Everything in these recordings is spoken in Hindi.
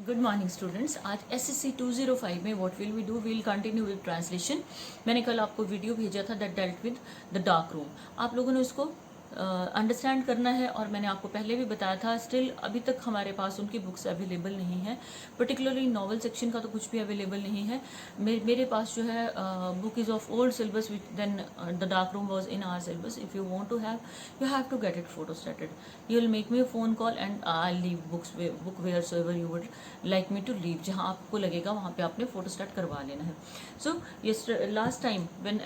Good morning students. आज SSC 205 में what will we do, will continue with translation. मैंने कल आपको वीडियो भेजा था that dealt with the dark room. आप लोगों ने उसको अंडरस्टैंड करना है और मैंने आपको पहले भी बताया था स्टिल अभी तक हमारे पास उनकी बुक्स अवेलेबल नहीं है। पर्टिकुलरली नॉवल सेक्शन का तो कुछ भी अवेलेबल नहीं है। मेरे पास जो है book is of old syllabus which then the dark room was in our syllabus. If you want to have, you have to get it photostated. You will make me a phone call and I'll leave book wheresoever you would like me to leave. जहाँ आपको लगेगा वहाँ पे आपने photostat करवा लेना है. So last time when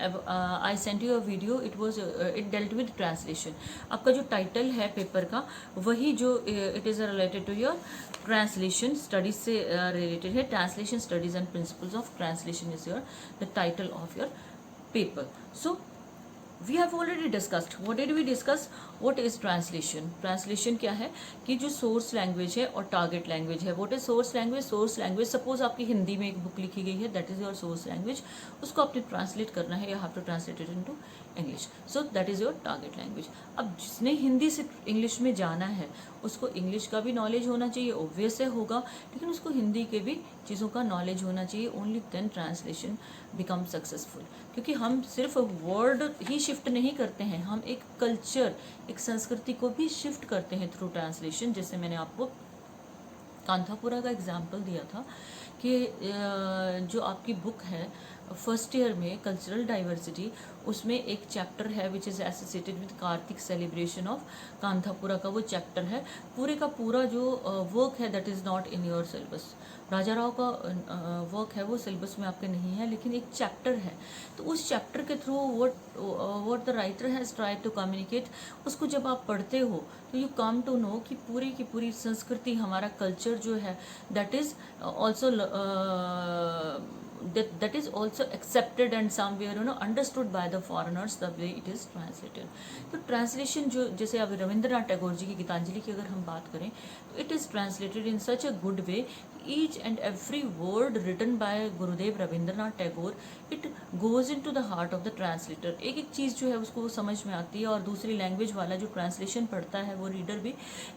I sent you a video, it dealt with translation. आपका जो टाइटल है पेपर का वही जो it is related to your translation studies से related है. Translation studies and principles of translation is the title of your paper. So we have already discussed. What did we discuss? What is translation? Translation क्या है कि जो सोर्स लैंग्वेज है और टारगेट लैंग्वेज है. What is source language? Source language suppose आपकी हिंदी में एक बुक लिखी गई है, that is your source language. उसको आपने ट्रांसलेट करना है, you have to translate it into English. So that is your target language. अब जिसने हिंदी से इंग्लिश में जाना है उसको इंग्लिश का भी नॉलेज होना चाहिए, ऑब्वियस है होगा, लेकिन उसको हिंदी के भी चीज़ों का नॉलेज होना चाहिए. Only then translation become successful. क्योंकि हम सिर्फ वर्ड ही शिफ्ट नहीं करते हैं, हम एक कल्चर, एक संस्कृति को भी शिफ्ट करते हैं थ्रू ट्रांसलेशन. जैसे मैंने आपको कांथापुरा का एग्जाम्पल दिया था कि जो आपकी बुक है फर्स्ट ईयर में कल्चरल डाइवर्सिटी, उसमें एक चैप्टर है which is associated with Kartik celebration of Kanthapura का वो चैप्टर है. पूरे का पूरा जो वर्क है that is not in your syllabus. Raja Rao का वर्क है वो सिलेबस में आपके नहीं है, लेकिन एक चैप्टर है. तो उस चैप्टर के through what the writer has tried to communicate, उसको जब आप पढ़ते हो तो यू कम टू नो कि पूरी की पूरी संस्कृति, हमारा कल्चर जो है that is also that is also accepted and somewhere understood by the foreigners the way it is translated. तो ट्रांसलेशन जो, जैसे अब रविंद्रनाथ टैगोर जी की गीतांजलि की अगर हम बात करें तो it is translated in such a good way. each and every word written by Gurudev Rabindranath Tagore, it goes into the heart of the translator. एक एक चीज़ जो है उसको वो समझ में आती है और दूसरी लैंग्वेज वाला जो ट्रांसलेशन पढ़ता है वो रीडर भी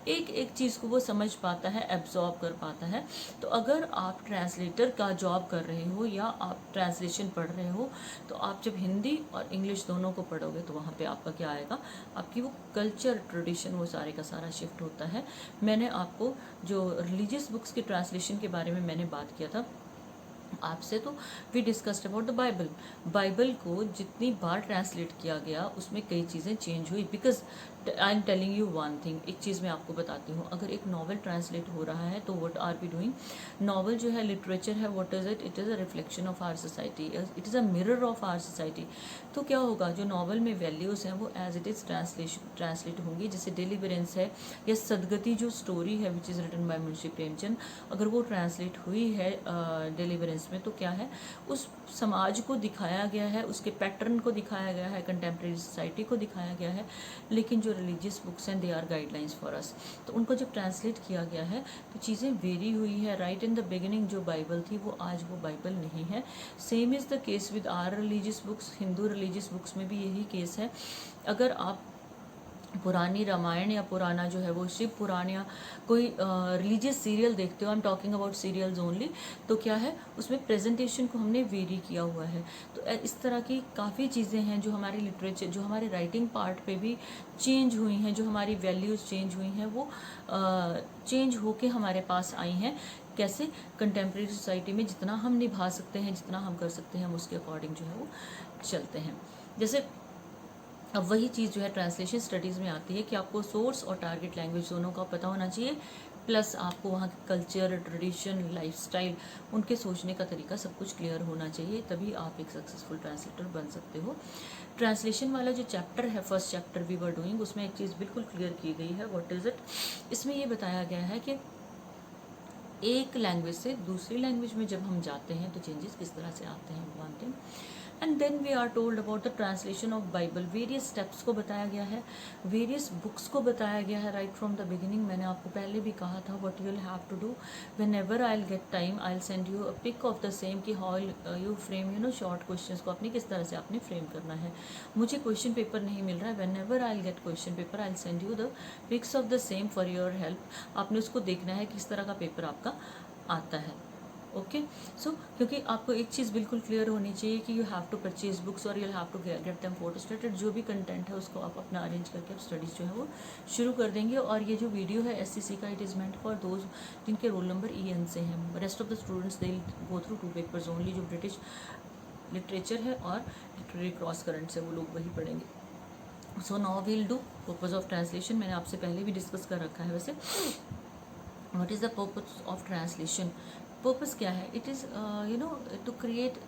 एक एक चीज़ को वो समझ पाता है, एब्जॉर्ब कर पाता है. तो अगर आप ट्रांसलेटर का जॉब कर रहे हो या आप ट्रांसलेशन पढ़ रहे हो तो आप जब हिंदी और इंग्लिश दोनों को पढ़ोगे तो वहाँ पे आपका क्या आएगा, आपकी वो कल्चर, ट्रेडिशन, वो सारे का सारा शिफ्ट होता है. मैंने आपको जो रिलीजियस बुक्स के ट्रांसलेशन के बारे में मैंने बात किया था आपसे, तो we discussed about the Bible. Bible को जितनी बार ट्रांसलेट किया गया उसमें कई चीज़ें चेंज हुई. Because I am telling you one thing, एक चीज़ मैं आपको बताती हूँ. अगर एक नॉवल ट्रांसलेट हो रहा है तो what are we doing? Novel जो है लिटरेचर है, what is it? It is a reflection of our society, it is a mirror of our society. तो क्या होगा, जो नॉवल में वैल्यूज़ हैं वो एज इट इज़ ट्रांसलेट होंगी. जैसे डिलीवरेंस है या सदगति जो स्टोरी है which is written by Munshi Premchand, अगर वो ट्रांसलेट हुई है डिलीवरेंस में तो क्या है, उस समाज को दिखाया गया है, उसके पैटर्न को दिखाया गया है, कंटेम्प्रेरी सोसाइटी को दिखाया गया है. लेकिन जो रिलीजियस बुक्स हैं they are guidelines for us. तो उनको जब ट्रांसलेट किया गया है तो चीज़ें वेरी हुई है. राइट इन द बिगिनिंग जो बाइबल थी वो आज वो बाइबल नहीं है. Same is the case with our religious books. Hindu religious books में भी यही केस है. अगर आप पुरानी रामायण या पुराना जो है वो शिव पुराण या कोई रिलीजियस सीरियल देखते हो, I am talking about serials only, तो क्या है उसमें प्रेजेंटेशन को हमने वेरी किया हुआ है. तो इस तरह की काफ़ी चीज़ें हैं जो हमारी लिटरेचर, जो हमारे राइटिंग पार्ट पे भी चेंज हुई हैं, जो हमारी वैल्यूज़ चेंज हुई हैं वो चेंज होके हमारे पास आई हैं. कैसे? कंटेम्प्रेरी सोसाइटी में जितना हम निभा सकते हैं, जितना हम कर सकते हैं, हम उसके अकॉर्डिंग जो है वो चलते हैं. जैसे अब वही चीज़ जो है ट्रांसलेशन स्टडीज़ में आती है कि आपको सोर्स और टारगेट लैंग्वेज दोनों का पता होना चाहिए, प्लस आपको वहाँ के कल्चर, ट्रेडिशन, लाइफस्टाइल, उनके सोचने का तरीका सब कुछ क्लियर होना चाहिए, तभी आप एक सक्सेसफुल ट्रांसलेटर बन सकते हो. ट्रांसलेशन वाला जो चैप्टर है, first chapter we were doing, उसमें एक चीज़ बिल्कुल क्लियर की गई है. What is it? इसमें ये बताया गया है कि एक लैंग्वेज से दूसरी लैंग्वेज में जब हम जाते हैं तो चेंजेस किस तरह से आते हैं, one thing. And then we are told about the translation of Bible. Various steps को बताया गया है, वेरियस बुक्स को बताया गया है राइट फ्रॉम द बिगिनिंग. मैंने आपको पहले भी कहा था what you will have to do whenever I will get time, I will send you a pic of the same कि how you frame short questions को अपनी किस तरह से आपने फ्रेम करना है. मुझे क्वेश्चन पेपर नहीं मिल रहा है, whenever I will get question paper I will send you the pics of the same for your help. आपने उसको देखना है किस तरह का पेपर आपका आता है। ओके सो क्योंकि आपको एक चीज़ बिल्कुल क्लियर होनी चाहिए कि you have to purchase books और you have to get them photostatted. जो भी कंटेंट है उसको आप अपना अरेंज करके आप स्टडीज़ जो है वो शुरू कर देंगे। और ये जो वीडियो है SCC का, it is meant for those जिनके रोल नंबर EN से हैं। Rest of the students they go through 2 papers only. जो ब्रिटिश लिटरेचर है और लिटरेरी क्रॉस करंट से वो लोग वही पढ़ेंगे। So now we'll do purpose of translation. मैंने आपसे पहले भी डिस्कस कर रखा है वैसे। What is the purpose of translation? Purpose क्या है? It is to create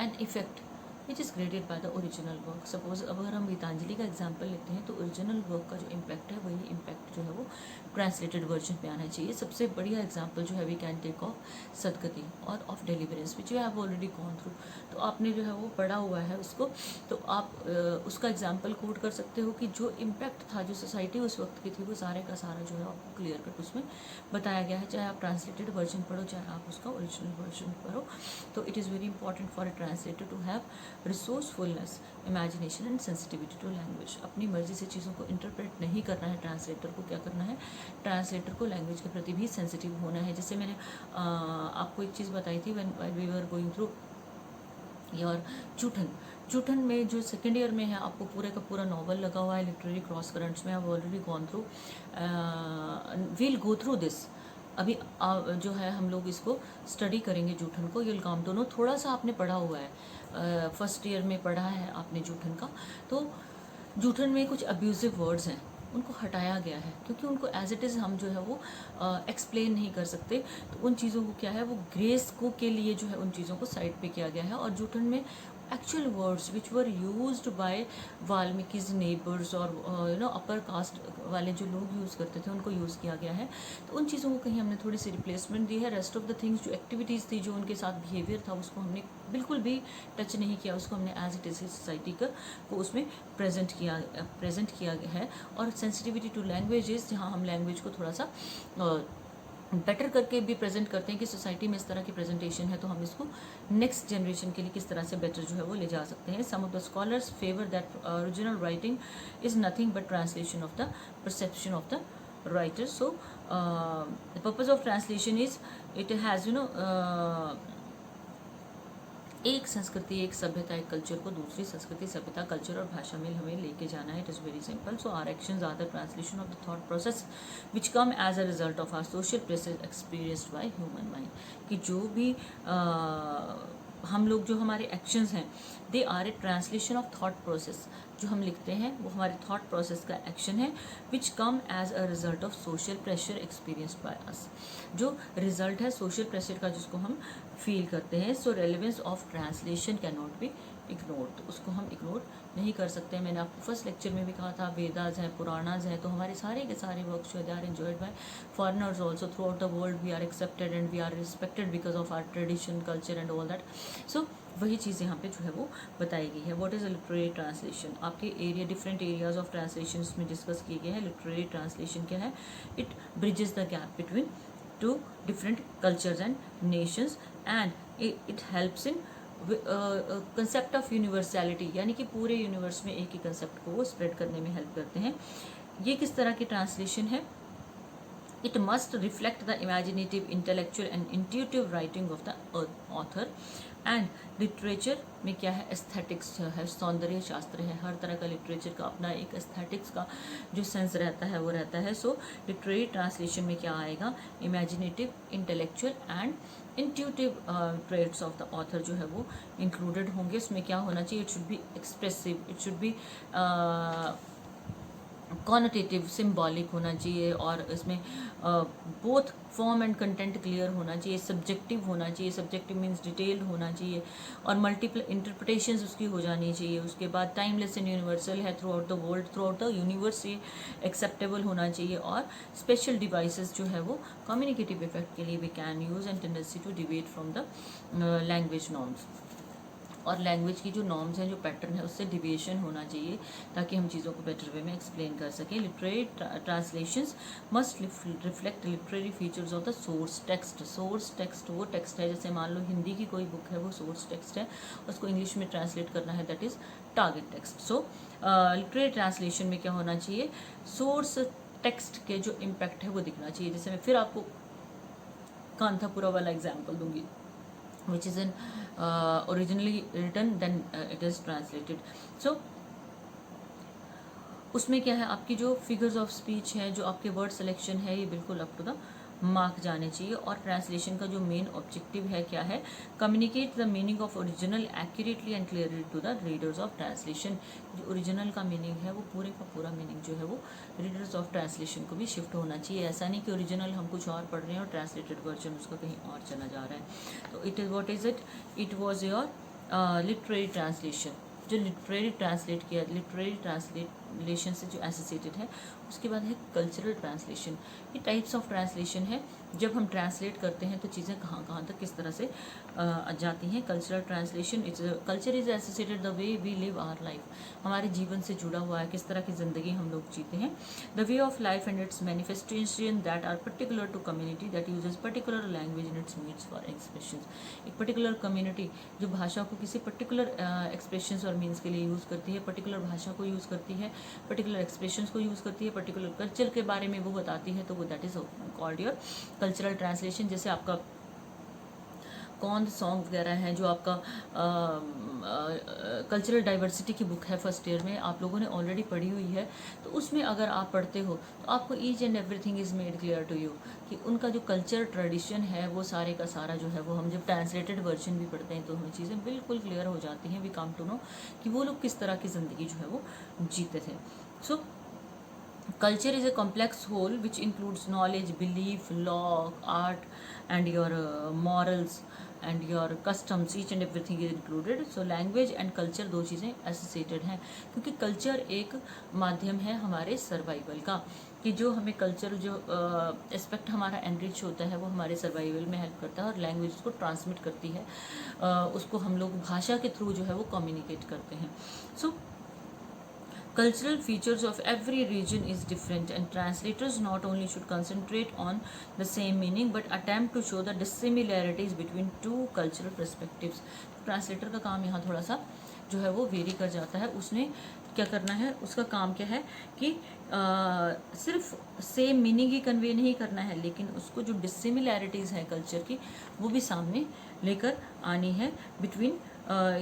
an effect which is created by the original work. Suppose अब अगर हम गीतांजलि का एग्जाम्पल लेते हैं तो ओरिजिनल वर्क का जो इम्पैक्ट है वही इम्पैक्ट जो है वो ट्रांसलेटेड वर्जन पे आना चाहिए। सबसे बढ़िया एग्जाम्पल जो है वी कैन टेक ऑफ सदगति और of deliverance which you have already gone through. तो आपने जो है वो पढ़ा हुआ है उसको, तो आप उसका एग्जाम्पल कोट कर सकते हो कि जो इम्पैक्ट था, जो सोसाइटी उस वक्त की थी, वो सारे का सारा जो है आपको क्लियर कट उसमें बताया गया है। चाहे आप ट्रांसलेटेड वर्जन पढ़ो, चाहे आप उसका ओरिजिनल वर्जन पढ़ो। तो it is very important for a translator to have resourcefulness, imagination and sensitivity to language. अपनी मर्जी से चीज़ों को इंटरप्रेट नहीं करना है। ट्रांसलेटर को क्या करना है? ट्रांसलेटर को लैंग्वेज के प्रति भी सेंसिटिव होना है। जैसे मैंने आपको एक चीज़ बताई थी when we were going through your Joothan में जो सेकेंड ईयर में है, आपको पूरे का पूरा नॉवल लगा हुआ है लिटरेरी क्रॉस करंट्स में। I already gone through, we'll go through this. अभी जो है हम लोग इसको स्टडी करेंगे जूठन को। यूल काम दोनों थोड़ा सा आपने पढ़ा हुआ है, फर्स्ट ईयर में पढ़ा है आपने जूठन का। तो जूठन में कुछ अब्यूजिव वर्ड्स हैं, उनको हटाया गया है क्योंकि उनको एज इट इज़ हम जो है वो एक्सप्लेन नहीं कर सकते। तो उन चीज़ों को क्या है वो ग्रेस को के लिए जो है उन चीज़ों को साइड पे किया गया है। और जूठन में actual words which were used by Valmiki's neighbours और अपर कास्ट वाले जो लोग यूज़ करते थे उनको यूज़ किया गया है। तो उन चीज़ों को कहीं हमने थोड़ी सी रिप्लेसमेंट दी है। रेस्ट ऑफ द थिंग्स जो एक्टिविटीज़ थी, जो उनके साथ बिहेवियर था, उसको हमने बिल्कुल भी टच नहीं किया। उसको हमने एज इट इज़ सोसाइटी को उसमें प्रेजेंट किया गया है। और सेंसिटिविटी टू लैंग्वेजेस, जहाँ हम लैंग्वेज को थोड़ा सा बेटर करके भी प्रेजेंट करते हैं कि सोसाइटी में इस तरह की प्रेजेंटेशन है, तो हम इसको नेक्स्ट जनरेशन के लिए किस तरह से बेटर जो है वो ले जा सकते हैं। Some of the scholars favour that original writing is nothing but translation of the perception of the writer. So the purpose of translation is it has एक संस्कृति, एक सभ्यता, एक कल्चर को दूसरी संस्कृति, सभ्यता, कल्चर और भाषा में हमें लेके जाना है। It is very simple. So our actions are the translation of the thought process which come as a result of our social process experienced by human mind. कि जो भी हम लोग, जो हमारे एक्शंस हैं, they are a translation of thought process. जो हम लिखते हैं वो हमारे थॉट प्रोसेस का एक्शन है, which come as a result of social pressure experienced by us. जो रिजल्ट है सोशल प्रेशर का, जिसको हम फील करते हैं। So relevance of translation can not be ignored. तो उसको हम इग्नोर नहीं कर सकते। मैंने आपको फर्स्ट लेक्चर में भी कहा था, वेदाज हैं, पुराणाज हैं, तो हमारे सारे के सारे वर्क्स जो they are enjoyed by foreigners also throughout the world. We are accepted and we are respected because of our tradition, culture and all that. So वही चीज़ यहाँ पे जो है वो बताई गई है। What is a literary translation? आपके area, different areas of translation में डिस्कस किए गए हैं। लिटरेरी ट्रांसलेशन क्या है? It bridges the gap between two different cultures and nations and it helps in concept of universality, यानी कि पूरे यूनिवर्स में एक ही कंसेप्ट को वो स्प्रेड करने में हेल्प करते हैं। ये किस तरह की ट्रांसलेशन है? It must reflect the imaginative, intellectual and intuitive writing of the author. And literature में क्या है? एस्थेटिक्स है, सौंदर्य शास्त्र है। हर तरह का लिटरेचर का अपना एक एस्थेटिक्स का जो सेंस रहता है वो रहता है। सो लिटरेरी ट्रांसलेशन में क्या आएगा? Imaginative, intellectual and intuitive traits of the author जो है वो इंक्लूडेड होंगे। उसमें क्या होना चाहिए? It should be expressive, it should be connotative, symbolic होना चाहिए, और इसमें both form and content clear होना चाहिए, सब्जेक्टिव होना चाहिए, सब्जेक्टिव मीन्स डिटेल्ड होना चाहिए, और मल्टीपल इंटरप्रिटेशंस उसकी हो जानी चाहिए। उसके बाद टाइमलेस एंड यूनिवर्सल है, through out the world, through out the universe ये एक्सेप्टेबल होना चाहिए। और स्पेशल डिवाइसेस जो है वो कम्युनिकेटिव इफेक्ट के लिए we can use and tendency to deviate from the language norms. और लैंग्वेज की जो नॉर्म्स हैं, जो पैटर्न है, उससे डिविएशन होना चाहिए ताकि हम चीज़ों को बेटर वे में एक्सप्लेन कर सकें। Literary translations must reflect literary features of the source text. Source text वो टेक्स्ट है, जैसे मान लो हिंदी की कोई बुक है, वो सोर्स टेक्स्ट है, उसको इंग्लिश में ट्रांसलेट करना है, that is target text. So literary translation में क्या होना चाहिए? सोर्स टेक्स्ट के जो इम्पैक्ट है वो दिखना चाहिए। जैसे मैं फिर आपको कांथापुरा वाला एग्जाम्पल दूंगी, which is in originally written, then it is translated. So उसमें क्या है, आपकी जो फिगर्स ऑफ स्पीच है, जो आपके वर्ड सिलेक्शन है, ये बिल्कुल अप टू द मार्क जाने चाहिए. और ट्रांसलेशन का जो मेन ऑब्जेक्टिव है क्या है, communicate the meaning of original accurately and clearly to the readers of translation. जो ओरिजिनल का मीनिंग है वो पूरे का पूरा मीनिंग जो है वो रीडर्स ऑफ ट्रांसलेशन को भी शिफ्ट होना चाहिए. ऐसा नहीं कि ओरिजिनल हम कुछ और पढ़ रहे हैं और ट्रांसलेटेड वर्जन उसका कहीं और चला जा रहा है. तो it is what is it, it was your literary translation. जो लिटरेरी ट्रांसलेट किया, लिटरेरी ट्रांसलेशन से जो एसोसिएटेड है. उसके बाद है कल्चरल ट्रांसलेशन. ये टाइप्स ऑफ ट्रांसलेशन है. जब हम ट्रांसलेट करते हैं तो चीज़ें कहाँ कहाँ तक किस तरह से जाती हैं. Cultural translation, it's culture is associated the way we live our life. हमारे जीवन से जुड़ा हुआ है, किस तरह की ज़िंदगी हम लोग जीते हैं. The way of life and its manifestation that are particular to community that uses particular language in its means for expression. एक पर्टिकुलर कम्युनिटी जो भाषा को किसी पर्टिकुलर एक्सप्रेशंस और मीन्स के लिए यूज़ करती है, पर्टिकुलर भाषा को यूज़ करती है, पर्टिकुलर एक्सप्रेशंस को यूज़ करती है, पर्टिकुलर कल्चर के बारे में वो बताती है, तो वो that is called your cultural translation. जैसे आपका कौन सॉन्ग वगैरह हैं, जो आपका कल्चरल डाइवर्सिटी की बुक है फर्स्ट ईयर में, आप लोगों ने ऑलरेडी पढ़ी हुई है. तो उसमें अगर आप पढ़ते हो तो आपको each and everything is made clear to you कि उनका जो कल्चर ट्रेडिशन है वो सारे का सारा जो है वो, हम जब ट्रांसलेटेड वर्जन भी पढ़ते हैं तो हमें चीज़ें बिल्कुल क्लियर हो जाती हैं. वी कम टू नो कि वो लोग किस तरह की ज़िंदगी जो है वो जीते थे. सो culture is a complex whole which includes knowledge, belief, law, art and your morals and your customs. Each and everything is included. So language and culture दो चीज़ें associated हैं, क्योंकि culture एक माध्यम है हमारे सर्वाइवल का, कि जो हमें कल्चर जो एस्पेक्ट हमारा एनरिच होता है वो हमारे सर्वाइवल में हेल्प करता है, और लैंग्वेज उसको ट्रांसमिट करती है. उसको हम लोग भाषा के थ्रू जो है वो कम्युनिकेट करते हैं. सो cultural features of every region is different, and translators not only should concentrate on the same meaning but attempt to show the dissimilarities between two cultural perspectives. Translator का काम यहाँ थोड़ा सा जो है वो वेरी कर जाता है. उसने क्या करना है, उसका काम क्या है कि सिर्फ सेम मीनिंग ही कन्वे नहीं करना है, लेकिन उसको जो डिसिमिलैरिटीज़ हैं कल्चर की वो भी सामने लेकर आनी है. Between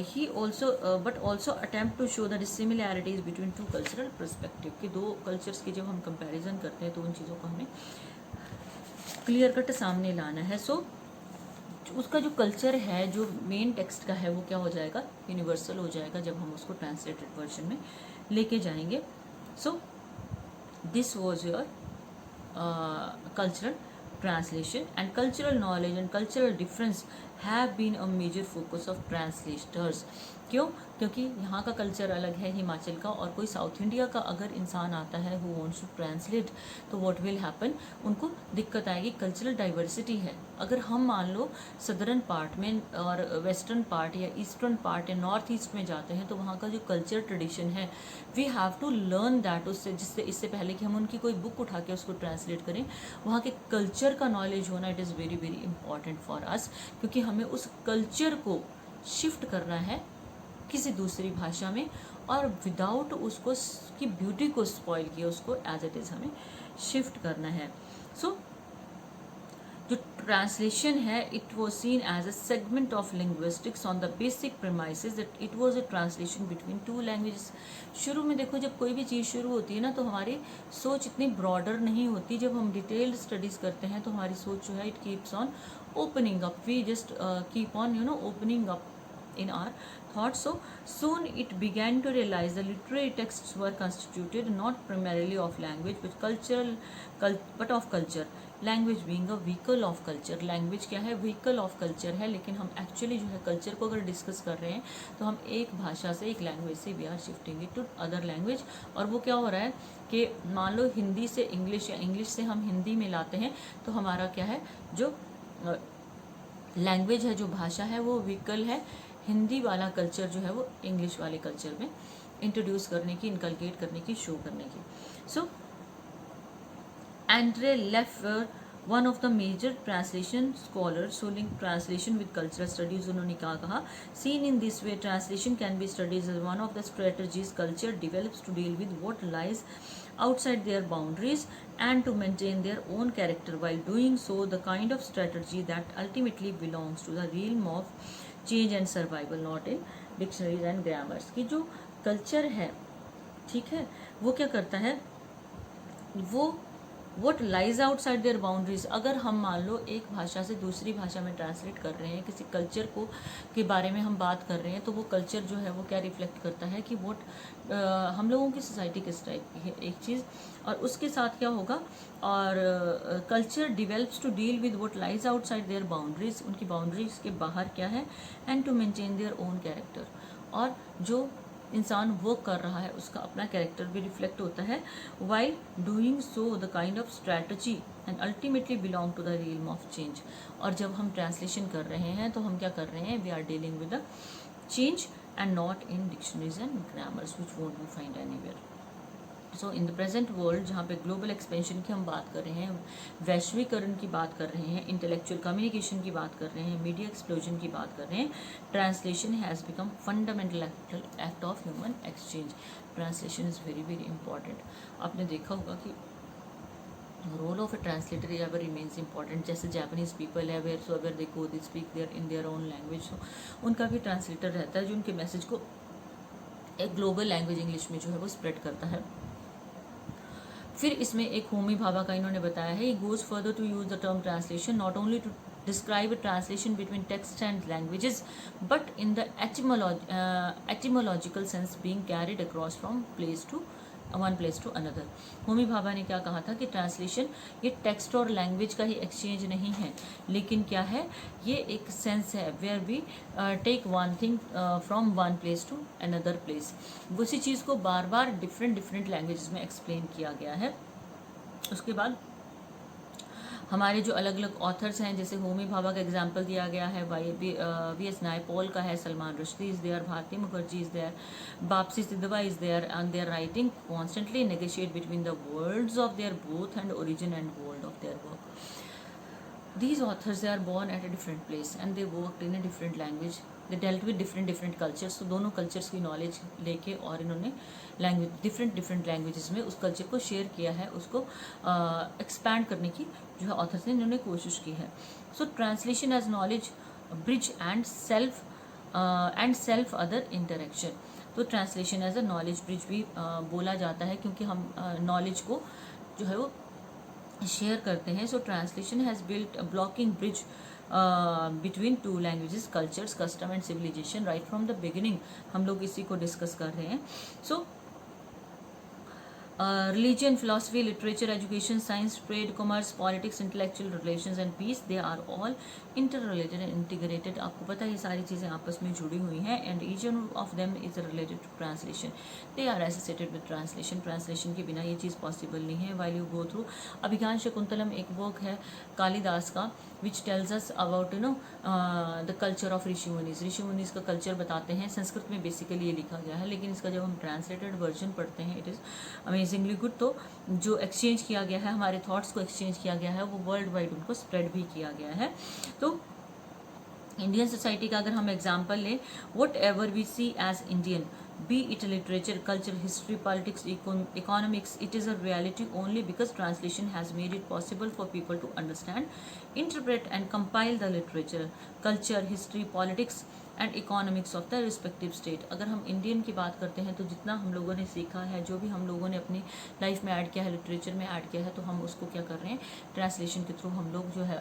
he also but also attempt to show the dissimilarities between two cultural perspective, कि दो कल्चर्स की जब हम कंपैरिजन करते हैं तो उन चीज़ों को हमें क्लियर कट सामने लाना है. सो उसका जो कल्चर है, जो मेन टेक्स्ट का है, वो क्या हो जाएगा, यूनिवर्सल हो जाएगा जब हम उसको ट्रांसलेटेड वर्जन में लेके जाएंगे. So this was your cultural translation. And cultural knowledge and cultural difference have been a major focus of translators. क्यों? क्योंकि यहाँ का कल्चर अलग है हिमाचल का, और कोई साउथ इंडिया का अगर इंसान आता है हु वांट्स टू ट्रांसलेट, तो व्हाट विल हैपन, उनको दिक्कत आएगी. कल्चरल डाइवर्सिटी है. अगर हम मान लो सदर्न पार्ट में और वेस्टर्न पार्ट या ईस्टर्न पार्ट या नॉर्थ ईस्ट में जाते हैं, तो वहाँ का जो कल्चर ट्रेडिशन है we have to learn that. उससे जिससे इससे पहले कि हम उनकी कोई बुक उठा के उसको ट्रांसलेट करें, वहाँ के कल्चर का नॉलेज होना it is very very important for us, क्योंकि हमें उस कल्चर को शिफ्ट करना है किसी दूसरी भाषा में, और विदाउट उसको की ब्यूटी को स्पॉइल किया उसको एज इट इज़ हमें शिफ्ट करना है. सो जो ट्रांसलेशन है it was seen as a segment of linguistics on the basic premises that it was a translation between two languages. शुरू में देखो, जब कोई भी चीज़ शुरू होती है ना, तो हमारी सोच इतनी ब्रॉडर नहीं होती. जब हम डिटेल्ड स्टडीज़ करते हैं तो हमारी सोच जो है it keeps on opening up. We just keep on opening up in our thoughts. So soon it began to realize the literary texts were constituted not primarily of language but of culture. Language being a vehicle of culture. Language क्या है, vehicle of culture है, लेकिन हम actually जो है कल्चर को अगर डिस्कस कर रहे हैं तो हम एक भाषा से, एक लैंग्वेज से we are shifting it to other language. और वो क्या हो रहा है कि मान लो हिंदी से इंग्लिश या इंग्लिश से हम हिंदी में लाते हैं, तो हमारा क्या है, जो लैंग्वेज है, जो भाषा है, वो व्हीकल है हिंदी वाला कल्चर जो है वो इंग्लिश वाले कल्चर में इंट्रोड्यूस करने की, इनकलकेट करने की, शो करने की. So Andre Lefevere one of the major translation scholars who link translation with cultural studies, उन्होंने क्या कहा, seen in this way translation can be studies as one of the strategies culture develops to deal with what lies outside their boundaries and to maintain their own character. While doing so, the kind of strategy that ultimately belongs to the realm of change and survival, not in dictionaries and grammars. कि जो कल्चर है, ठीक है, वो क्या करता है, वो what lies outside their boundaries, अगर हम मान लो एक भाषा से दूसरी भाषा में ट्रांसलेट कर रहे हैं, किसी कल्चर को के बारे में हम बात कर रहे हैं, तो वो कल्चर जो है वो क्या रिफ्लेक्ट करता है कि वोट हम लोगों की सोसाइटी किस टाइप की है, एक चीज़, और उसके साथ क्या होगा, और culture develops to deal with what lies outside their boundaries, उनकी बाउंड्रीज के बाहर क्या है, and to maintain their own character, और जो इंसान वर्क कर रहा है उसका अपना कैरेक्टर भी रिफ्लेक्ट होता है. While doing so the kind of strategy and ultimately belong to the realm of change. और जब हम ट्रांसलेशन कर रहे हैं तो हम क्या कर रहे हैं, we are dealing with the change and not in dictionaries and grammars which won't be find anywhere. So in the present world, जहाँ पे ग्लोबल एक्सपेंशन की हम बात कर रहे हैं, वैश्वीकरण की बात कर रहे हैं, इंटेलेक्चुअल कम्युनिकेशन की बात कर रहे हैं, मीडिया एक्सप्लोजन की बात कर रहे हैं, translation has become fundamental act of human exchange. Translation is very very important. आपने देखा होगा कि role of a translator ever remains important. जैसे जापानीज पीपल है, where so ever they go they speak there in their own language, so उनका भी ट्रांसलेटर रहता है जो उनके मैसेज को एक ग्लोबल लैंग्वेज इंग्लिश में जो है वो स्प्रेड करता है. फिर इसमें एक होमी भाभा का इन्होंने बताया है, he goes further to use the term translation not only to describe a translation between text and languages, but in the etymological sense being carried across from one place to another. Homi Bhabha ने क्या कहा था कि ट्रांसलेशन ये टेक्स्ट और लैंग्वेज का ही एक्सचेंज नहीं है, लेकिन क्या है, ये एक सेंस है where we take one thing from one place to another place. उसी चीज़ को बार बार डिफरेंट लैंग्वेजेस में एक्सप्लेन किया गया है. उसके बाद हमारे जो अलग अलग ऑथर्स हैं, जैसे होमी भाभा का एग्जाम्पल दिया गया है, वी एस नायपॉल का है, Salman Rushdie is there, Bharati Mukherjee is there, Bapsi Sidhwa is there, and their writing constantly negotiate between the words of their both and origin and world of their work. These authors, they are born at a different place and they worked in a different language. They dealt with different cultures. तो दोनों cultures की knowledge लेके और इन्होंने different languages में उस culture को share किया है, उसको expand करने की जो है authors ने इन्होंने कोशिश की है. So translation as knowledge bridge and self other interaction. तो translation as a knowledge bridge भी बोला जाता है क्योंकि हम knowledge को जो है वो शेयर करते हैं. So translation has built a blocking bridge between two languages, cultures, custom and civilization right from the beginning. हम लोग इसी को डिस्कस कर रहे हैं. सो religion, philosophy, literature, education, science, trade, commerce, politics, intellectual relations and peace, they are all interrelated and integrated. आपको पता है ये सारी चीज़ें आपस में जुड़ी हुई हैं and each one of them is related to translation. They are associated with translation. Translation के बिना ये चीज़ possible नहीं है. While you go through अभिज्ञान शकुंतलम एक वर्क है कालिदास का which tells us about the culture of ऋषि मुनीस. ऋषि मुनीस का कल्चर बताते हैं. संस्कृत में बेसिकली ये लिखा गया है, लेकिन इसका जब हम ट्रांसलेटेड वर्जन पढ़ते हैं इट इज़ अमेजिंगली गुड. तो जो एक्सचेंज किया गया है, हमारे थॉट्स को एक्सचेंज किया गया है, वो वर्ल्ड वाइड उनको स्प्रेड भी किया गया है. तो इंडियन सोसाइटी का अगर हम एग्जाम्पल लें, whatever we see as Indian, be it literature, culture, history, politics, economics, it is a reality only because translation has made it possible for people to understand, interpret and compile the literature, culture, history, politics and economics of the respective state. अगर हम इंडियन की बात करते हैं तो जितना हम लोगों ने सीखा है, जो भी हम लोगों ने अपनी लाइफ में ऐड किया है, लिटरेचर में ऐड किया है, तो हम उसको क्या कर रहे हैं, ट्रांसलेशन के थ्रू हम लोग जो है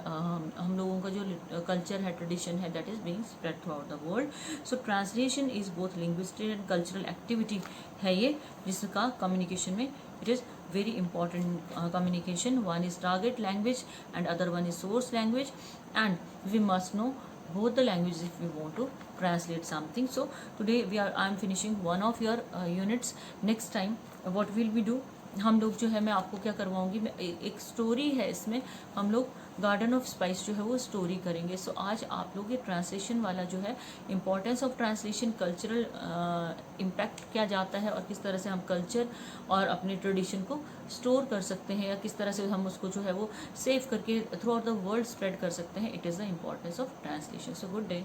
हम लोगों का जो कल्चर है, ट्रेडिशन है, that is being spread through out the world. So translation is both linguistic and cultural activity है ये, जिसका कम्युनिकेशन में it is very important communication. One is target language and other one is source language, and we must know both the languages if we want to translate something. So today I am finishing one of your units. Next time what will we do, हम लोग जो है, मैं आपको क्या करवाऊंगी, मैं एक स्टोरी है, इसमें हम लोग गार्डन ऑफ स्पाइस जो है वो स्टोरी करेंगे। सो आज आप लोग ये ट्रांसलेशन वाला जो है importance of translation, cultural impact क्या जाता है और किस तरह से हम कल्चर और अपने ट्रेडिशन को स्टोर कर सकते हैं या किस तरह से हम उसको जो है वो सेव करके through out the world spread कर सकते हैं। It is the importance of translation. So good day.